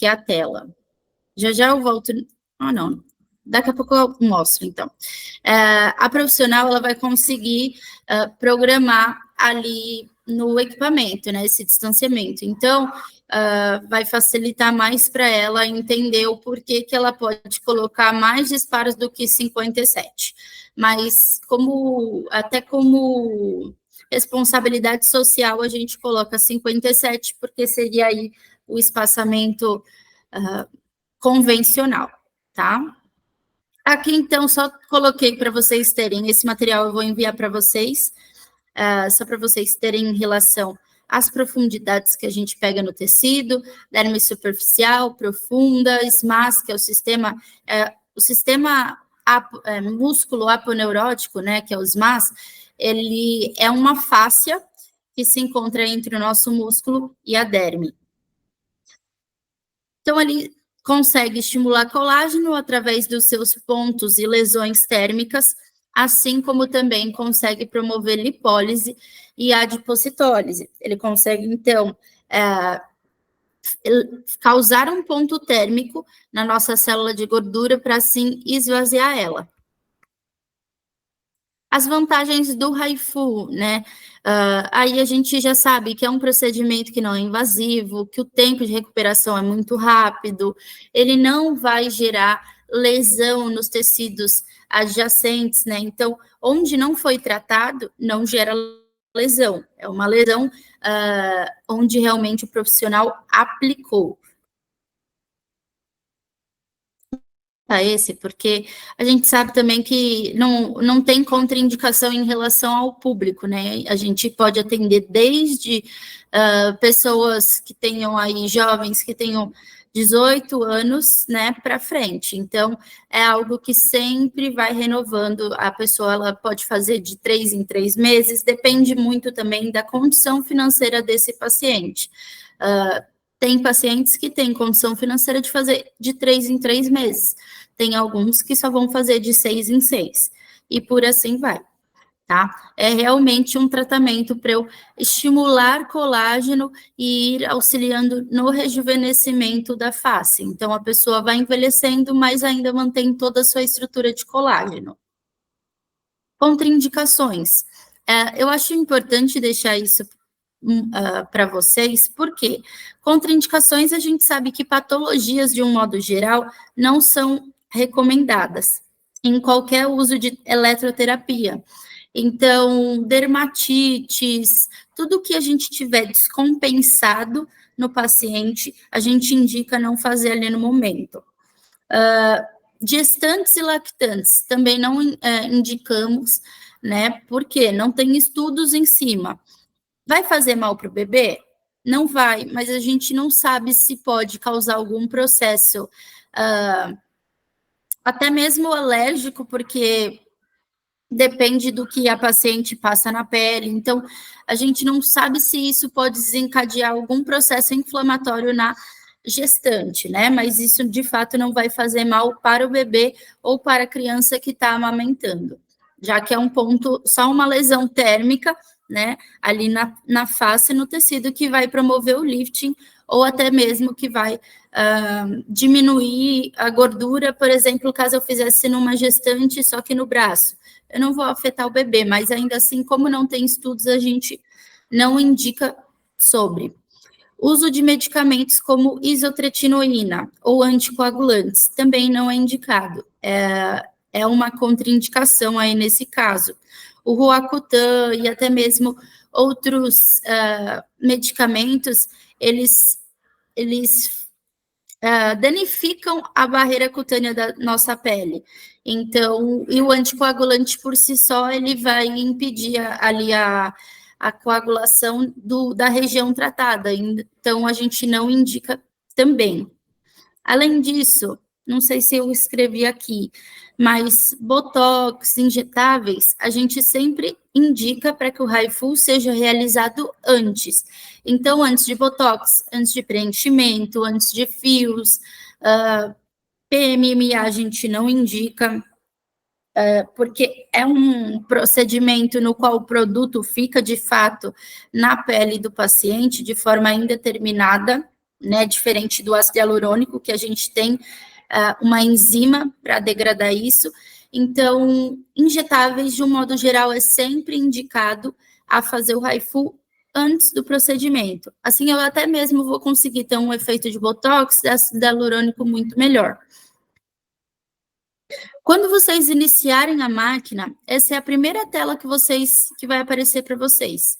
que é a tela. Já já eu volto... não. Daqui a pouco eu mostro, então. A profissional, ela vai conseguir programar ali no equipamento, né, esse distanciamento. Então, vai facilitar mais para ela entender o porquê que ela pode colocar mais disparos do que 57. Mas, até como responsabilidade social, a gente coloca 57, porque seria aí o espaçamento convencional, tá? Aqui, então, só coloquei para vocês terem, esse material eu vou enviar para vocês, só para vocês terem em relação às profundidades que a gente pega no tecido, derme superficial, profunda, SMAS, que é o sistema músculo aponeurótico, né, que é o SMAS, ele é uma fáscia que se encontra entre o nosso músculo e a derme. Então, ele consegue estimular colágeno através dos seus pontos e lesões térmicas, assim como também consegue promover lipólise e adipocitólise. Ele consegue, então, causar um ponto térmico na nossa célula de gordura para, assim, esvaziar ela. As vantagens do HIFU, né? Aí a gente já sabe que é um procedimento que não é invasivo, que o tempo de recuperação é muito rápido, ele não vai gerar lesão nos tecidos adjacentes, né? Então, onde não foi tratado, não gera lesão. É uma lesão onde realmente o profissional aplicou. Porque a gente sabe também que não tem contraindicação em relação ao público, né? A gente pode atender desde pessoas que tenham aí, jovens que tenham 18 anos, né, para frente. Então, é algo que sempre vai renovando. A pessoa, ela pode fazer de 3 em 3 meses, depende muito também da condição financeira desse paciente. Tem pacientes que têm condição financeira de fazer de 3 em 3 meses. Tem alguns que só vão fazer de 6 em 6. E por assim vai, tá? É realmente um tratamento para eu estimular colágeno e ir auxiliando no rejuvenescimento da face. Então, a pessoa vai envelhecendo, mas ainda mantém toda a sua estrutura de colágeno. Contraindicações. Eu acho importante deixar isso para vocês, porque contraindicações a gente sabe que patologias, de um modo geral, não são recomendadas em qualquer uso de eletroterapia. Então, dermatites, tudo que a gente tiver descompensado no paciente, a gente indica não fazer ali no momento. Gestantes e lactantes, também não indicamos, né, porque não tem estudos em cima. Vai fazer mal para o bebê? Não vai, mas a gente não sabe se pode causar algum processo, até mesmo alérgico, porque depende do que a paciente passa na pele. Então, a gente não sabe se isso pode desencadear algum processo inflamatório na gestante, né? Mas isso, de fato, não vai fazer mal para o bebê ou para a criança que está amamentando, já que é um ponto, só uma lesão térmica, né, ali na face, no tecido, que vai promover o lifting, ou até mesmo que vai diminuir a gordura, por exemplo, caso eu fizesse numa gestante, só que no braço. Eu não vou afetar o bebê, mas ainda assim, como não tem estudos, a gente não indica sobre. Uso de medicamentos como isotretinoína ou anticoagulantes também não é indicado. É uma contraindicação aí nesse caso. O Roacutan e até mesmo outros medicamentos, eles danificam a barreira cutânea da nossa pele. Então, e o anticoagulante por si só, ele vai impedir ali a coagulação da região tratada. Então, a gente não indica também. Além disso, não sei se eu escrevi aqui, mas botox, injetáveis, a gente sempre indica para que o HIFU seja realizado antes. Então, antes de botox, antes de preenchimento, antes de fios, PMMA a gente não indica, porque é um procedimento no qual o produto fica, de fato, na pele do paciente de forma indeterminada, né, diferente do ácido hialurônico, que a gente tem uma enzima para degradar isso. Então, injetáveis, de um modo geral, é sempre indicado a fazer o HIFU antes do procedimento. Assim, eu até mesmo vou conseguir ter um efeito de Botox, de ácido hialurônico muito melhor. Quando vocês iniciarem a máquina, essa é a primeira tela que vai aparecer para vocês.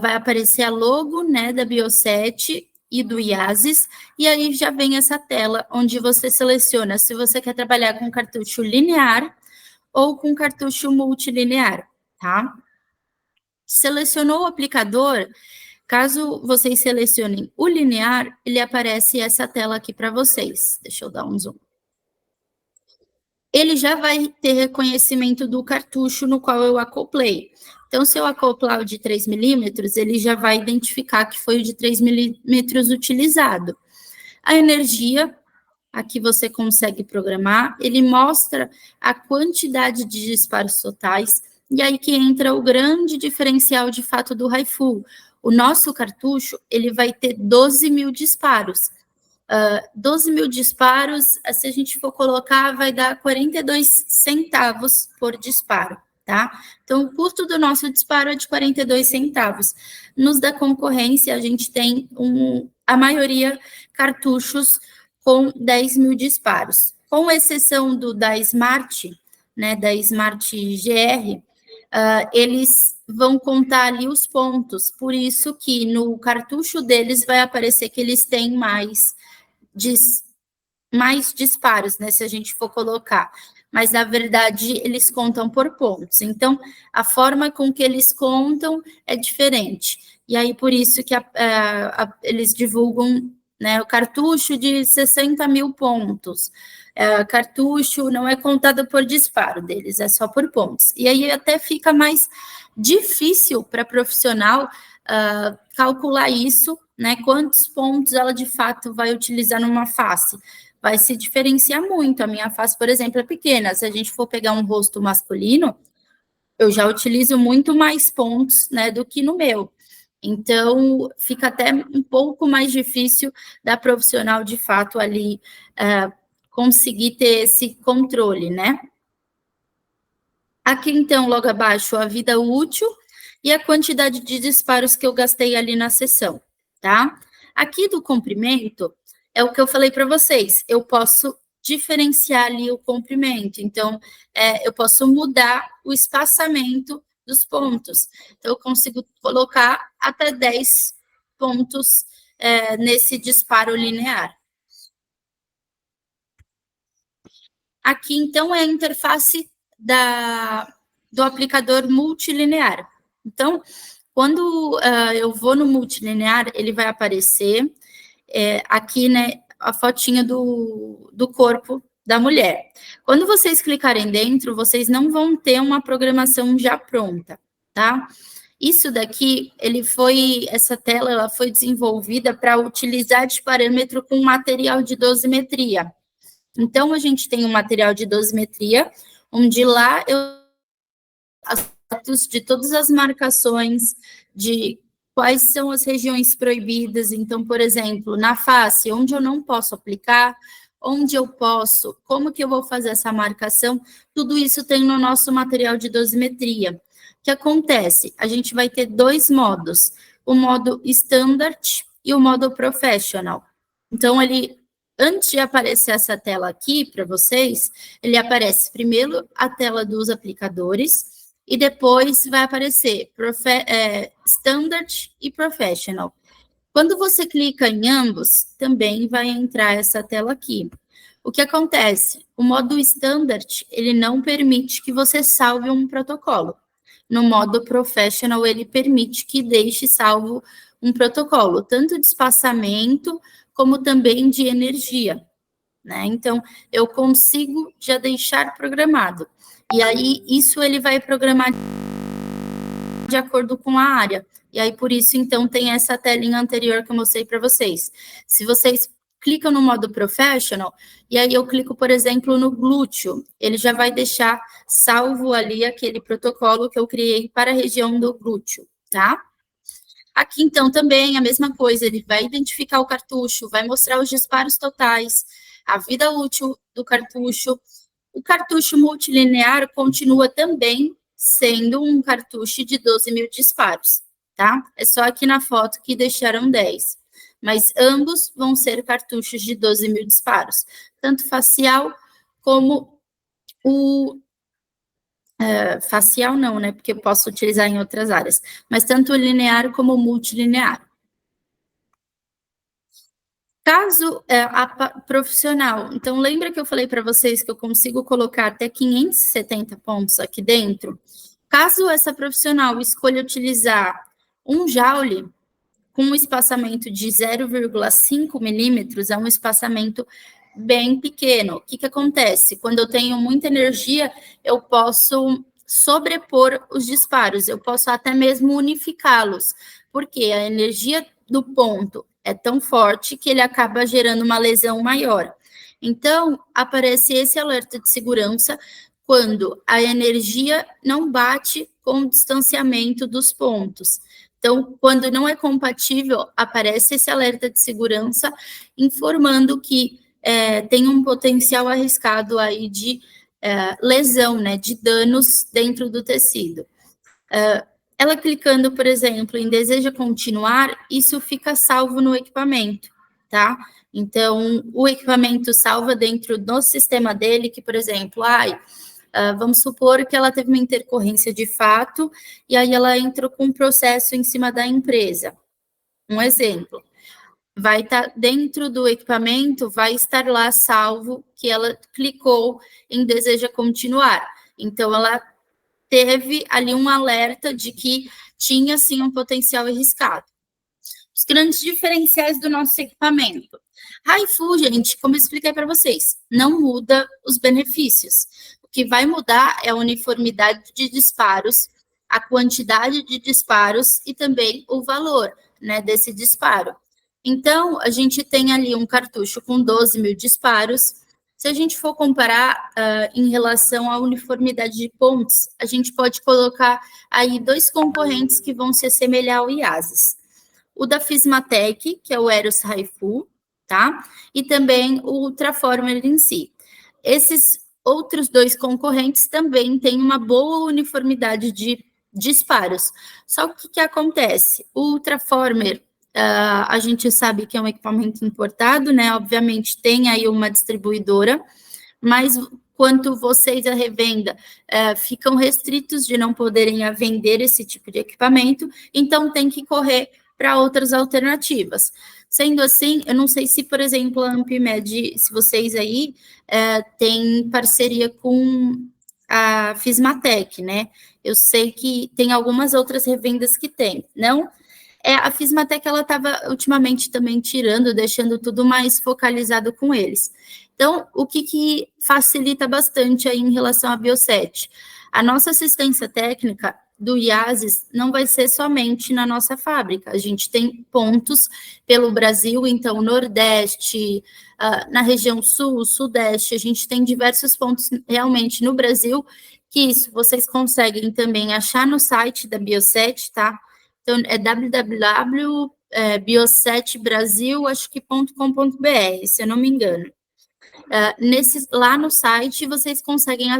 Vai aparecer a logo, né, da Bioset e do IASIS, e aí já vem essa tela onde você seleciona se você quer trabalhar com cartucho linear ou com cartucho multilinear, tá? Selecionou o aplicador, caso vocês selecionem o linear, ele aparece essa tela aqui para vocês. Deixa eu dar um zoom. Ele já vai ter reconhecimento do cartucho no qual eu acoplei. Então, se eu acoplar o de 3 milímetros, ele já vai identificar que foi o de 3 milímetros utilizado. A energia, aqui você consegue programar, ele mostra a quantidade de disparos totais, e aí que entra o grande diferencial, de fato, do HIFU. O nosso cartucho, ele vai ter 12 mil disparos. 12 mil disparos, se a gente for colocar, vai dar 42 centavos por disparo, tá? Então, o custo do nosso disparo é de 42 centavos. Nos da concorrência, a gente tem a maioria cartuchos com 10 mil disparos. Com exceção da Smart, né, da Smart GR, eles vão contar ali os pontos, por isso que no cartucho deles vai aparecer que eles têm mais disparos, né, se a gente for colocar. Mas, na verdade, eles contam por pontos. Então, a forma com que eles contam é diferente. E aí, por isso que eles divulgam, né, o cartucho de 60 mil pontos. Cartucho não é contado por disparo deles, é só por pontos. E aí até fica mais difícil para profissional calcular isso, né? Quantos pontos ela de fato vai utilizar numa face. Vai se diferenciar muito. A minha face, por exemplo, é pequena. Se a gente for pegar um rosto masculino, eu já utilizo muito mais pontos, né, do que no meu. Então, fica até um pouco mais difícil da profissional, de fato, ali conseguir ter esse controle, né? Aqui, então, logo abaixo, a vida útil e a quantidade de disparos que eu gastei ali na sessão, tá? Aqui do comprimento, é o que eu falei para vocês, eu posso diferenciar ali o comprimento, então, eu posso mudar o espaçamento dos pontos. Então, eu consigo colocar até 10 pontos nesse disparo linear. Aqui, então, é a interface do aplicador multilinear. Então, quando eu vou no multilinear, ele vai aparecer aqui, né, a fotinha do corpo da mulher. Quando vocês clicarem dentro, vocês não vão ter uma programação já pronta, tá? Isso daqui, essa tela, ela foi desenvolvida para utilizar de parâmetro com material de dosimetria. Então, a gente tem um material de dosimetria, onde lá as fotos de todas as marcações, de quais são as regiões proibidas. Então, por exemplo, na face, onde eu não posso aplicar, onde eu posso, como que eu vou fazer essa marcação, tudo isso tem no nosso material de dosimetria. O que acontece? A gente vai ter 2 modos, o modo Standard e o modo Professional. Então, antes de aparecer essa tela aqui para vocês, ele aparece primeiro a tela dos aplicadores, e depois vai aparecer Standard e Professional. Quando você clica em ambos, também vai entrar essa tela aqui. O que acontece? O modo Standard, ele não permite que você salve um protocolo. No modo Professional, ele permite que deixe salvo um protocolo, tanto de espaçamento, como também de energia, né? Então, eu consigo já deixar programado. E aí, isso ele vai programar de acordo com a área. E aí, por isso, então, tem essa telinha anterior que eu mostrei para vocês. Se vocês clicam no modo Professional, e aí eu clico, por exemplo, no glúteo, ele já vai deixar salvo ali aquele protocolo que eu criei para a região do glúteo, tá? Aqui, então, também a mesma coisa, ele vai identificar o cartucho, vai mostrar os disparos totais, a vida útil do cartucho. O cartucho multilinear continua também sendo um cartucho de 12 mil disparos, tá? É só aqui na foto que deixaram 10. Mas ambos vão ser cartuchos de 12 mil disparos, tanto facial como o facial não, né? Porque eu posso utilizar em outras áreas, mas tanto linear como multilinear. Caso a profissional, então lembra que eu falei para vocês que eu consigo colocar até 570 pontos aqui dentro? Caso essa profissional escolha utilizar um joule com um espaçamento de 0,5 milímetros, é um espaçamento bem pequeno. O que, que acontece? Quando eu tenho muita energia, eu posso sobrepor os disparos, eu posso até mesmo unificá-los, porque a energia do ponto é tão forte que ele acaba gerando uma lesão maior. Então, aparece esse alerta de segurança quando a energia não bate com o distanciamento dos pontos. Então, quando não é compatível, aparece esse alerta de segurança informando que tem um potencial arriscado aí de lesão, né, de danos dentro do tecido. Ela clicando, por exemplo, em deseja continuar, isso fica salvo no equipamento, tá? Então, o equipamento salva dentro do sistema dele, que, por exemplo, vamos supor que ela teve uma intercorrência de fato, e aí ela entrou com um processo em cima da empresa. Um exemplo. Vai estar dentro do equipamento, vai estar lá salvo que ela clicou em deseja continuar. Então, ela teve ali um alerta de que tinha, sim, um potencial arriscado. Os grandes diferenciais do nosso equipamento. Raifu, gente, como eu expliquei para vocês, não muda os benefícios. O que vai mudar é a uniformidade de disparos, a quantidade de disparos e também o valor, né, desse disparo. Então, a gente tem ali um cartucho com 12 mil disparos. Se a gente for comparar em relação à uniformidade de pontos, a gente pode colocar aí dois concorrentes que vão se assemelhar ao IASIS. O da Fismatec, que é o Eros Raifu, tá? E também o Ultraformer em si. Esses outros dois concorrentes também têm uma boa uniformidade de disparos. Só que o que acontece? O Ultraformer, a gente sabe que é um equipamento importado, né? Obviamente tem aí uma distribuidora, mas quanto vocês a revenda ficam restritos de não poderem vender esse tipo de equipamento, então tem que correr para outras alternativas. Sendo assim, eu não sei se, por exemplo, a Ampimed, se vocês aí têm parceria com a Fismatec, né? Eu sei que tem algumas outras revendas que tem, não? A Fismatec, ela estava ultimamente também tirando, deixando tudo mais focalizado com eles. Então, o que facilita bastante aí em relação à Bioset? A nossa assistência técnica do IASIS não vai ser somente na nossa fábrica. A gente tem pontos pelo Brasil, então, Nordeste, na região Sul, Sudeste, a gente tem diversos pontos realmente no Brasil, que isso vocês conseguem também achar no site da Bioset, tá? Então, é www.biosetbrasil, acho que .com.br, se eu não me engano. Lá no site, vocês conseguem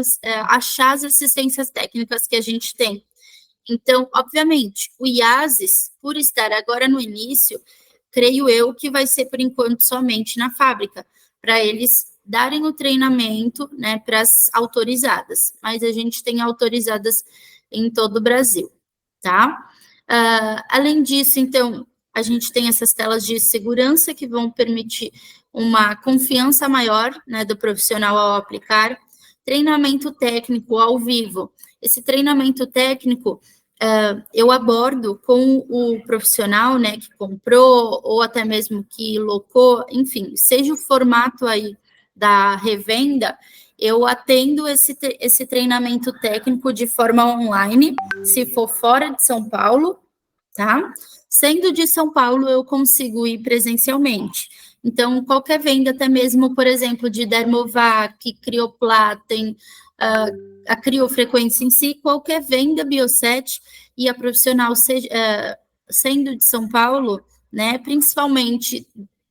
achar as assistências técnicas que a gente tem. Então, obviamente, o IASIS, por estar agora no início, creio eu que vai ser, por enquanto, somente na fábrica, para eles darem o treinamento, né, para as autorizadas. Mas a gente tem autorizadas em todo o Brasil, tá? Além disso, então, a gente tem essas telas de segurança que vão permitir uma confiança maior, né, do profissional ao aplicar, treinamento técnico ao vivo. Esse treinamento técnico eu abordo com o profissional, né, que comprou ou até mesmo que locou, enfim, seja o formato aí da revenda, eu atendo esse treinamento técnico de forma online, se for fora de São Paulo, tá? Sendo de São Paulo, eu consigo ir presencialmente. Então, qualquer venda, até mesmo, por exemplo, de Dermovac, Crioplaten, a criofrequência em si, qualquer venda Bioset e a profissional sendo de São Paulo, né, principalmente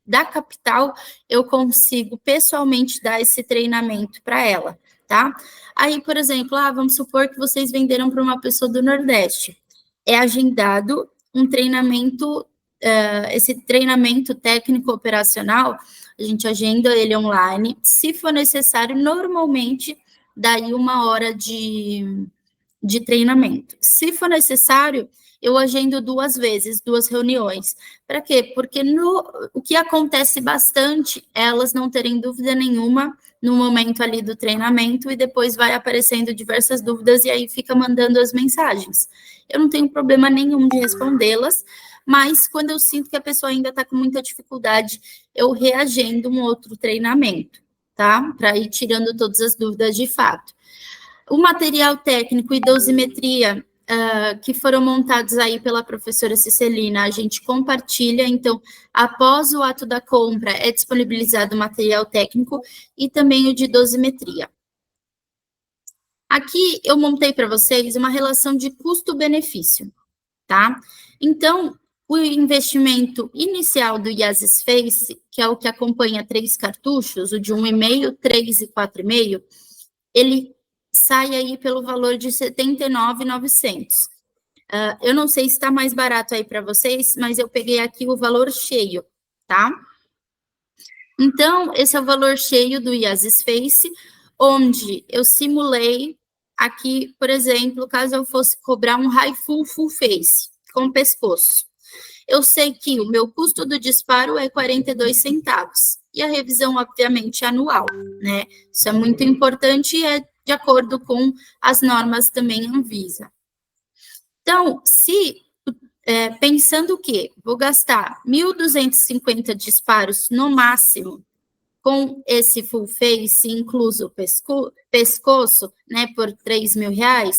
da capital, eu consigo pessoalmente dar esse treinamento para ela, tá? Aí, por exemplo, vamos supor que vocês venderam para uma pessoa do Nordeste. É agendado um treinamento, esse treinamento técnico operacional, a gente agenda ele online, se for necessário, normalmente, daí 1 hora de treinamento. Se for necessário, eu agendo 2 vezes, 2 reuniões. Para quê? Porque o que acontece bastante é elas não terem dúvida nenhuma no momento ali do treinamento e depois vai aparecendo diversas dúvidas e aí fica mandando as mensagens. Eu não tenho problema nenhum de respondê-las, mas quando eu sinto que a pessoa ainda está com muita dificuldade, eu reagendo um outro treinamento, tá? Para ir tirando todas as dúvidas de fato. O material técnico e dosimetria que foram montados aí pela professora Cicelina, a gente compartilha, então, após o ato da compra, é disponibilizado o material técnico e também o de dosimetria. Aqui eu montei para vocês uma relação de custo-benefício, tá? Então, o investimento inicial do Yazis Face, que é o que acompanha 3 cartuchos, o de 1,5, 3 e 4,5, ele sai aí pelo valor de R$ 79.900. Eu não sei se está mais barato aí para vocês, mas eu peguei aqui o valor cheio, tá? Então, esse é o valor cheio do Yazis Face, onde eu simulei aqui, por exemplo, caso eu fosse cobrar um high full face, com pescoço. Eu sei que o meu custo do disparo é 42 centavos. E a revisão, obviamente, anual, né? Isso é muito importante e é de acordo com as normas também Anvisa. Então, pensando que vou gastar 1.250 disparos no máximo com esse full face, incluso o pescoço, né, por R$3.000,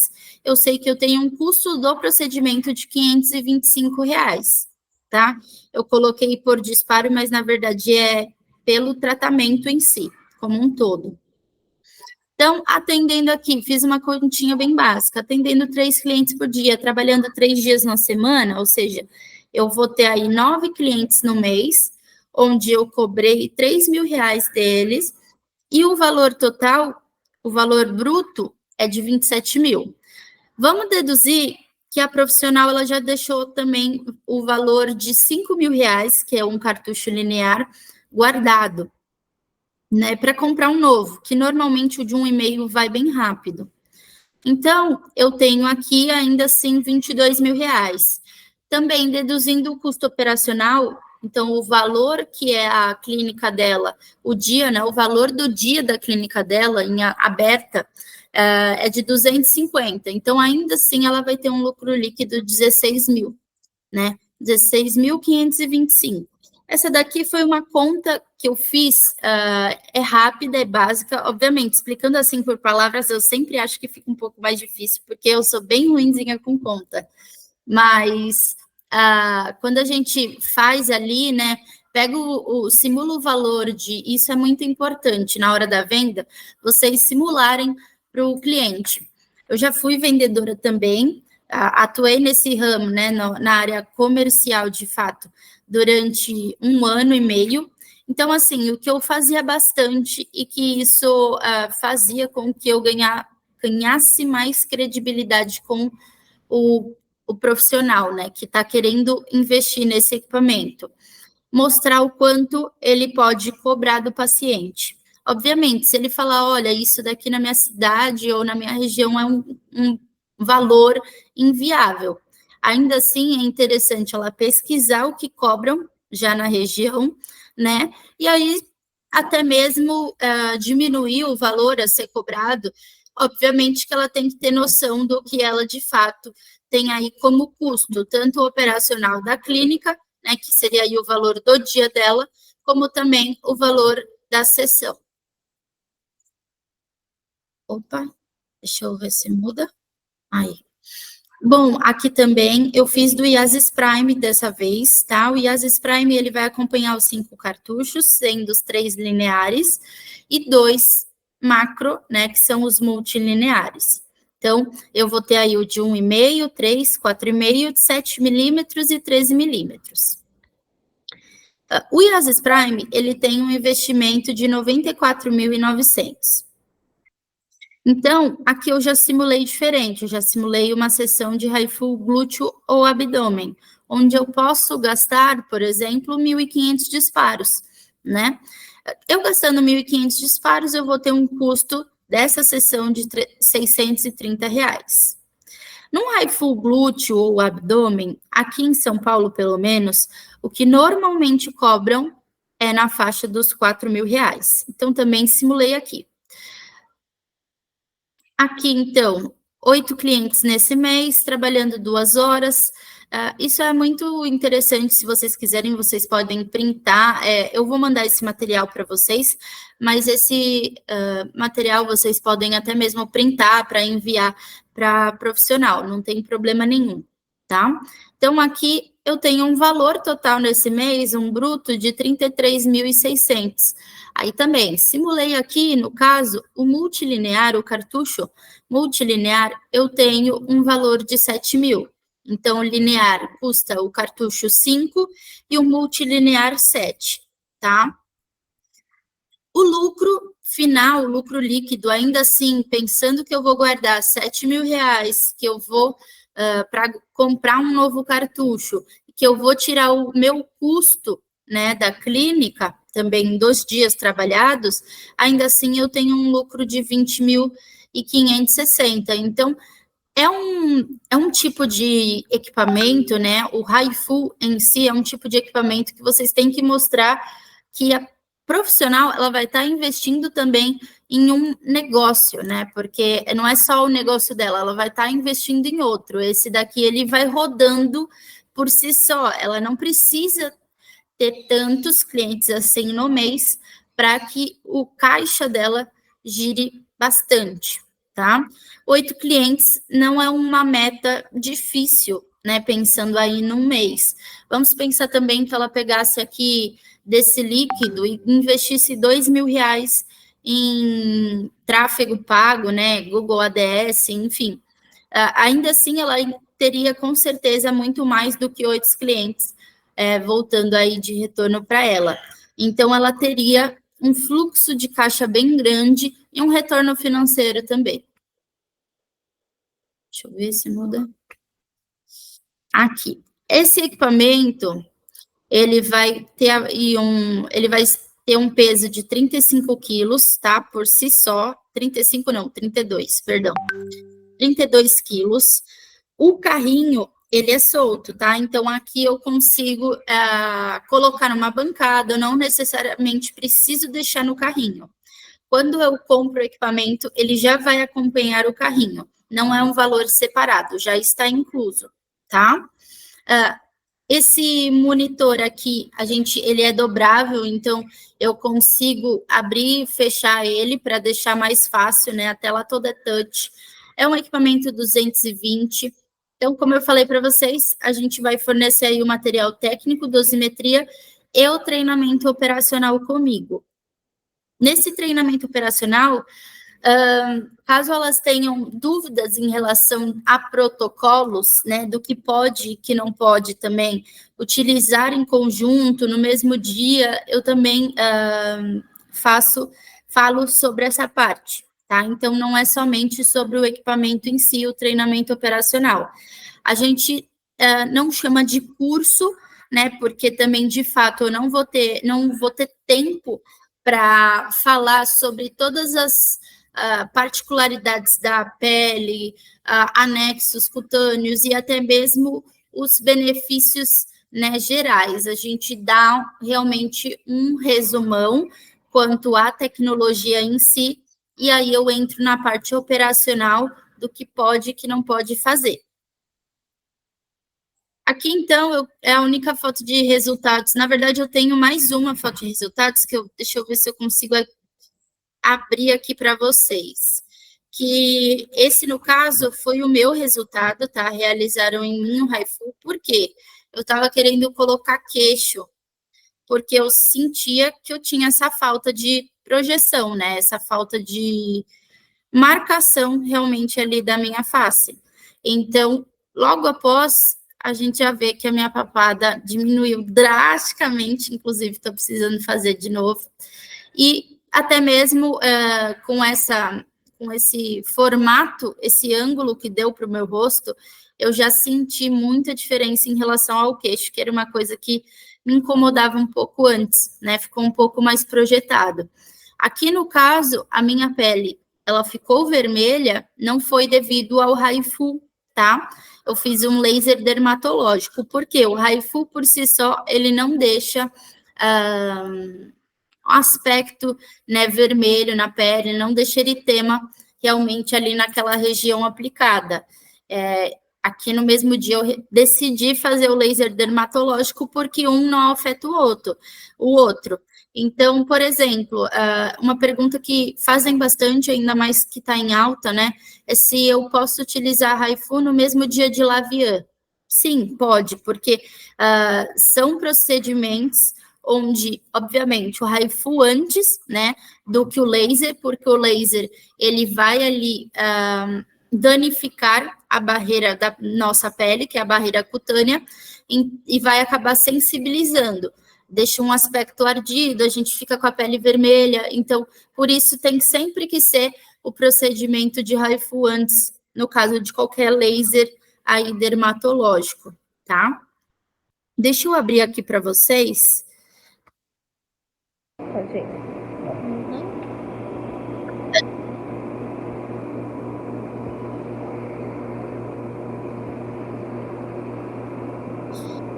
eu sei que eu tenho um custo do procedimento de R$525, tá? Eu coloquei por disparo, mas na verdade é pelo tratamento em si, como um todo. Então, atendendo aqui, fiz uma continha bem básica, atendendo 3 clientes por dia, trabalhando 3 dias na semana, ou seja, eu vou ter aí 9 clientes no mês, onde eu cobrei R$3.000 deles, e o valor total, o valor bruto, é de 27 mil. Vamos deduzir que a profissional ela já deixou também o valor de R$5.000, que é um cartucho linear, guardado, né, para comprar um novo, que normalmente o de 1,5 vai bem rápido. Então, eu tenho aqui ainda assim R$22.000. Também deduzindo o custo operacional, então o valor que é a clínica dela, o dia, né, o valor do dia da clínica dela em aberta é de 250. Então, ainda assim, ela vai ter um lucro líquido de 16 mil, né? 16.525. Essa daqui foi uma conta que eu fiz, é rápida, é básica, obviamente, explicando assim por palavras, eu sempre acho que fica um pouco mais difícil, porque eu sou bem ruinzinha com conta, mas quando a gente faz ali, né, pega simula o valor de, isso é muito importante, na hora da venda, vocês simularem para o cliente. Eu já fui vendedora também, atuei nesse ramo, né, na área comercial, de fato, durante 1 ano e meio. Então, assim, o que eu fazia bastante e que isso fazia com que eu ganhasse mais credibilidade com o profissional, né, que está querendo investir nesse equipamento. Mostrar o quanto ele pode cobrar do paciente. Obviamente, se ele falar, olha, isso daqui na minha cidade ou na minha região é um valor inviável. Ainda assim, é interessante ela pesquisar o que cobram já na região, né? E aí, até mesmo diminuir o valor a ser cobrado. Obviamente que ela tem que ter noção do que ela, de fato, tem aí como custo, tanto operacional da clínica, né, que seria aí o valor do dia dela, como também o valor da sessão. Opa, deixa eu ver se muda. Aí. Bom, aqui também eu fiz do Yazis Prime dessa vez, tá? O Yazis Prime, ele vai acompanhar os 5 cartuchos, sendo os 3 lineares, e 2 macro, né, que são os multilineares. Então, eu vou ter aí o de 1,5, 3, 4,5, de 7 milímetros e 13 milímetros. O IASIS Prime, ele tem um investimento de 94.900. Então, aqui eu já simulei diferente, eu já simulei uma sessão de Haifu glúteo ou abdômen, onde eu posso gastar, por exemplo, 1.500 disparos, né? Eu gastando 1.500 disparos, eu vou ter um custo dessa sessão de R$ 630. No Haifu glúteo ou abdômen, aqui em São Paulo, pelo menos, o que normalmente cobram é na faixa dos R$ 4.000. Então, também simulei aqui. Aqui, então, 8 clientes nesse mês, trabalhando 2 horas. Isso é muito interessante, se vocês quiserem, vocês podem printar. Eu vou mandar esse material para vocês, mas esse material vocês podem até mesmo printar para enviar para profissional, não tem problema nenhum, tá? Então, aqui eu tenho um valor total nesse mês, um bruto de 33.600. Aí também, simulei aqui, no caso, o multilinear, o cartucho multilinear, eu tenho um valor de 7.000. Então, o linear custa o cartucho 5 e o multilinear 7, tá? O lucro final, o lucro líquido, ainda assim, pensando que eu vou guardar R$ 7.000, que eu vou para comprar um novo cartucho, que eu vou tirar o meu custo, né, da clínica, também 2 dias trabalhados, ainda assim eu tenho um lucro de 20.560. Então, é um tipo de equipamento, né? O Haifu em si é um tipo de equipamento que vocês têm que mostrar que a profissional ela vai estar investindo também em um negócio, né? Porque não é só o negócio dela, ela vai estar investindo em outro. Esse daqui ele vai rodando por si só, ela não precisa ter tantos clientes assim no mês para que o caixa dela gire bastante, tá? 8 clientes não é uma meta difícil, né? Pensando aí num mês. Vamos pensar também que ela pegasse aqui desse líquido e investisse R$ 2.000 em tráfego pago, né? Google ADS, enfim. Ainda assim, ela teria com certeza muito mais do que 8 clientes voltando aí de retorno para ela. Então, ela teria um fluxo de caixa bem grande e um retorno financeiro também. Deixa eu ver se muda. Aqui. Esse equipamento, ele vai ter um peso de 35 quilos, tá? Por si só. 35 não, 32, perdão. 32 quilos. O carrinho, ele é solto, tá? Então, aqui eu consigo colocar numa bancada, eu não necessariamente preciso deixar no carrinho. Quando eu compro o equipamento, ele já vai acompanhar o carrinho. Não é um valor separado, já está incluso, tá? Esse monitor aqui, ele é dobrável, então eu consigo abrir e fechar ele para deixar mais fácil, né? A tela toda é touch. É um equipamento 220. Então, como eu falei para vocês, a gente vai fornecer aí o material técnico, dosimetria e o treinamento operacional comigo. Nesse treinamento operacional, caso elas tenham dúvidas em relação a protocolos, né, do que pode e que não pode também utilizar em conjunto no mesmo dia, eu também falo sobre essa parte, tá? Então, não é somente sobre o equipamento em si, o treinamento operacional. A gente não chama de curso, né, porque também, de fato, eu não vou ter tempo para falar sobre todas as particularidades da pele, anexos cutâneos e até mesmo os benefícios, né, gerais. A gente dá realmente um resumão quanto à tecnologia em si, e aí eu entro na parte operacional do que pode e que não pode fazer. Aqui, então, é a única foto de resultados. Na verdade, eu tenho mais uma foto de resultados, deixa eu ver se eu consigo abrir aqui para vocês. Que esse, no caso, foi o meu resultado, tá? Realizaram em mim o Haifu. Por quê? Eu estava querendo colocar queixo, porque eu sentia que eu tinha essa falta de projeção, né? Essa falta de marcação realmente ali da minha face. Então, logo após, a gente já vê que a minha papada diminuiu drasticamente, inclusive estou precisando fazer de novo, e até mesmo com esse formato, esse ângulo que deu para o meu rosto, eu já senti muita diferença em relação ao queixo, que era uma coisa que me incomodava um pouco antes, né? Ficou um pouco mais projetado. Aqui no caso, a minha pele, ela ficou vermelha, não foi devido ao Raifu, tá? Eu fiz um laser dermatológico, porque o Raifu por si só, ele não deixa um aspecto, né, vermelho na pele, não deixa eritema realmente ali naquela região aplicada. Aqui no mesmo dia eu decidi fazer o laser dermatológico porque um não afeta o outro. Então, por exemplo, uma pergunta que fazem bastante, ainda mais que está em alta, né, é se eu posso utilizar Raifu no mesmo dia de Lavian. Sim, pode, porque são procedimentos onde, obviamente, o Raifu antes, né, do que o laser, porque o laser, ele vai ali danificar a barreira da nossa pele, que é a barreira cutânea, e vai acabar sensibilizando. Deixa um aspecto ardido, a gente fica com a pele vermelha, então, por isso tem sempre que ser o procedimento de Raifu antes, no caso de qualquer laser aí dermatológico, tá? Deixa eu abrir aqui para vocês. Pode ir.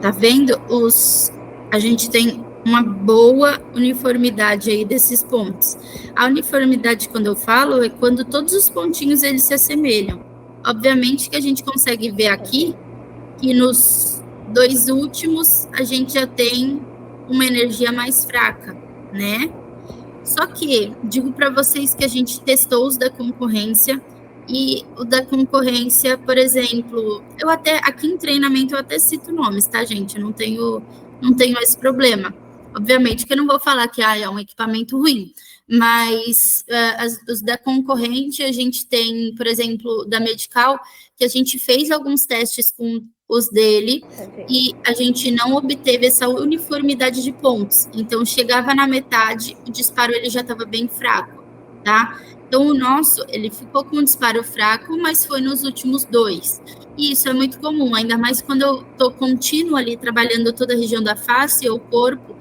Tá vendo? A gente tem uma boa uniformidade aí desses pontos. A uniformidade, quando eu falo, é quando todos os pontinhos eles se assemelham. Obviamente que a gente consegue ver aqui que nos dois últimos a gente já tem uma energia mais fraca, né? Só que digo para vocês que a gente testou os da concorrência e o da concorrência, por exemplo, eu até aqui em treinamento eu até cito nomes, tá, gente? Eu não tenho esse problema. Obviamente que eu não vou falar que é um equipamento ruim, mas os da concorrente a gente tem, por exemplo, da Medical, que a gente fez alguns testes com os dele e a gente não obteve essa uniformidade de pontos. Então, chegava na metade, o disparo ele já estava bem fraco, tá? Então, o nosso, ele ficou com um disparo fraco, mas foi nos últimos dois. E isso é muito comum, ainda mais quando eu estou contínuo ali, trabalhando toda a região da face ou corpo,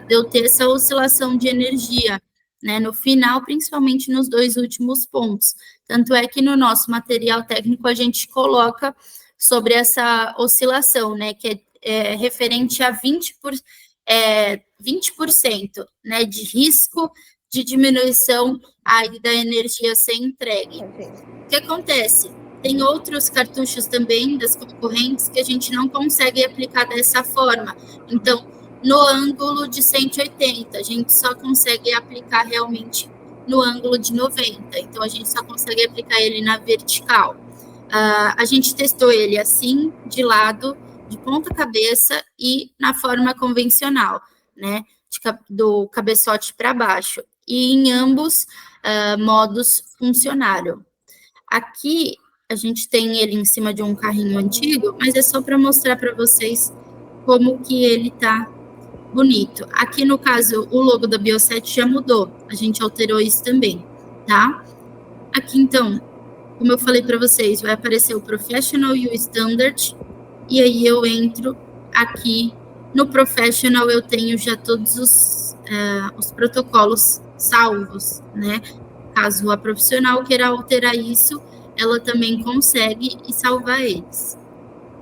de eu ter essa oscilação de energia, né? No final, principalmente nos dois últimos pontos. Tanto é que no nosso material técnico a gente coloca sobre essa oscilação, né, que é referente a 20%, né, de risco de diminuição aí da energia ser entregue. O que acontece? Tem outros cartuchos também das concorrentes que a gente não consegue aplicar dessa forma. Então, no ângulo de 180, a gente só consegue aplicar realmente no ângulo de 90. Então, a gente só consegue aplicar ele na vertical. A gente testou ele assim, de lado, de ponta cabeça e na forma convencional, né? Do cabeçote para baixo. E em ambos modos funcionaram. Aqui a gente tem ele em cima de um carrinho antigo, mas é só para mostrar para vocês como que ele tá bonito. Aqui no caso, o logo da Bioset já mudou, a gente alterou isso também, tá? Aqui então, como eu falei para vocês, vai aparecer o Professional e o Standard, e aí eu entro aqui no Professional, eu tenho já todos os protocolos salvos, né? Caso a profissional queira alterar isso, ela também consegue e salvar eles.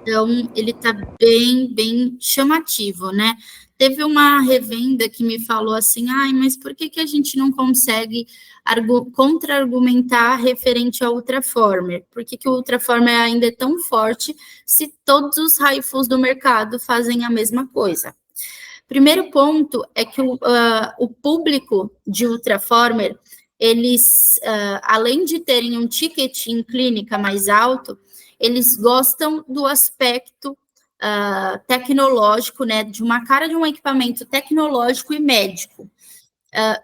Então, ele está bem, bem chamativo, né? Teve uma revenda que me falou assim, ai, mas por que a gente não consegue contra-argumentar referente ao Ultraformer? Por que o Ultraformer ainda é tão forte se todos os Raifus do mercado fazem a mesma coisa? Primeiro ponto é que o público de Ultraformer, eles, além de terem um ticket em clínica mais alto, eles gostam do aspecto tecnológico, né, de uma cara de um equipamento tecnológico e médico.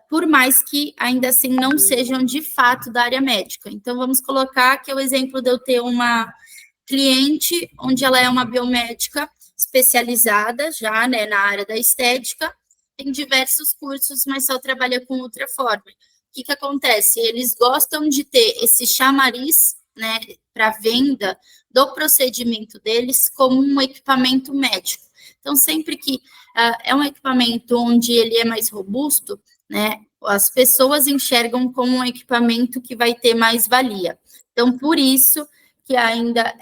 por mais que ainda assim não sejam de fato da área médica. Então, vamos colocar que é o exemplo de eu ter uma cliente onde ela é uma biomédica especializada já, né, na área da estética, tem diversos cursos, mas só trabalha com Ultraformer. O que acontece? Eles gostam de ter esse chamariz, né, para venda do procedimento deles como um equipamento médico. Então, sempre que é um equipamento onde ele é mais robusto, né, as pessoas enxergam como um equipamento que vai ter mais valia. Então, por isso que ainda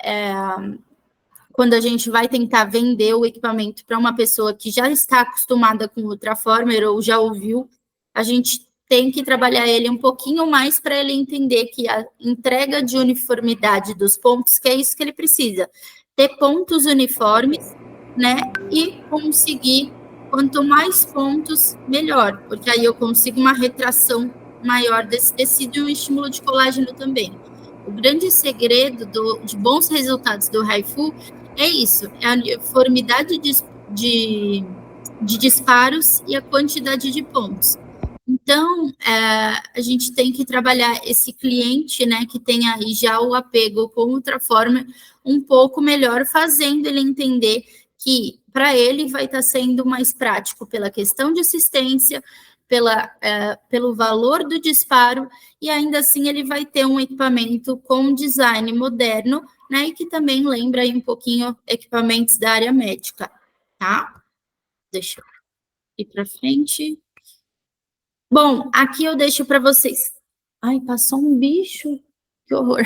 quando a gente vai tentar vender o equipamento para uma pessoa que já está acostumada com o Ultraformer ou já ouviu, a gente tem que trabalhar ele um pouquinho mais para ele entender que a entrega de uniformidade dos pontos, que é isso que ele precisa, ter pontos uniformes, né, e conseguir, quanto mais pontos, melhor, porque aí eu consigo uma retração maior desse tecido e um estímulo de colágeno também. O grande segredo de bons resultados do Haifu é isso, é a uniformidade de disparos e a quantidade de pontos. Então, a gente tem que trabalhar esse cliente, né, que tem aí já o apego com o Ultraformer um pouco melhor, fazendo ele entender que para ele vai estar sendo mais prático pela questão de assistência, pelo valor do disparo, e ainda assim ele vai ter um equipamento com design moderno, né, e que também lembra aí um pouquinho equipamentos da área médica, tá? Deixa eu ir para frente. Bom, aqui eu deixo para vocês. Ai, passou um bicho, que horror.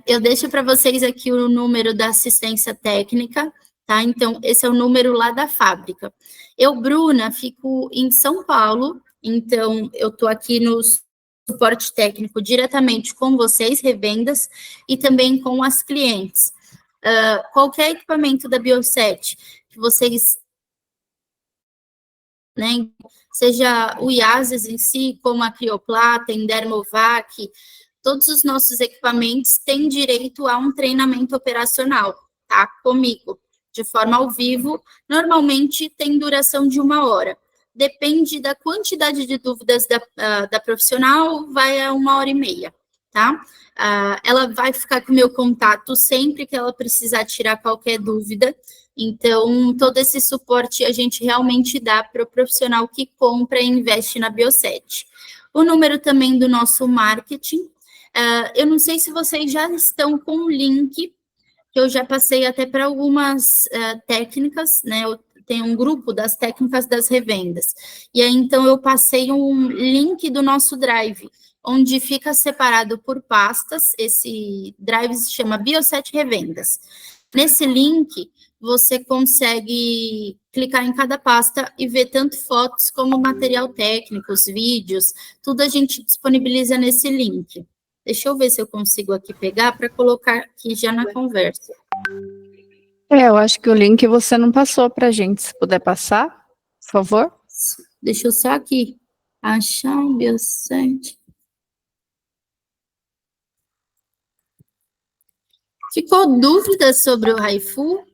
Eu deixo para vocês aqui o número da assistência técnica, tá? Então, esse é o número lá da fábrica. Eu, Bruna, fico em São Paulo, então eu estou aqui no suporte técnico diretamente com vocês, revendas, e também com as clientes. Qualquer equipamento da Bioset que vocês, né, seja o IASES em si, como a Crioplata, Endermovac, todos os nossos equipamentos têm direito a um treinamento operacional, tá? Comigo, de forma ao vivo, normalmente tem duração de 1 hora. Depende da quantidade de dúvidas da profissional, vai a 1 hora e meia, tá? Ela vai ficar com o meu contato sempre que ela precisar tirar qualquer dúvida. Então, todo esse suporte a gente realmente dá para o profissional que compra e investe na Bioset. O número também do nosso marketing. Eu não sei se vocês já estão com o link, que eu já passei até para algumas técnicas, né? Eu tenho um grupo das técnicas das revendas. E aí, então, eu passei um link do nosso Drive, onde fica separado por pastas. Esse Drive se chama Bioset Revendas. Nesse link, você consegue clicar em cada pasta e ver tanto fotos como material técnico, os vídeos, tudo a gente disponibiliza nesse link. Deixa eu ver se eu consigo aqui pegar para colocar aqui já na conversa. Eu acho que o link você não passou para a gente. Se puder passar, por favor. Deixa eu só aqui achar o Bioset. Ficou dúvida sobre o Haifu?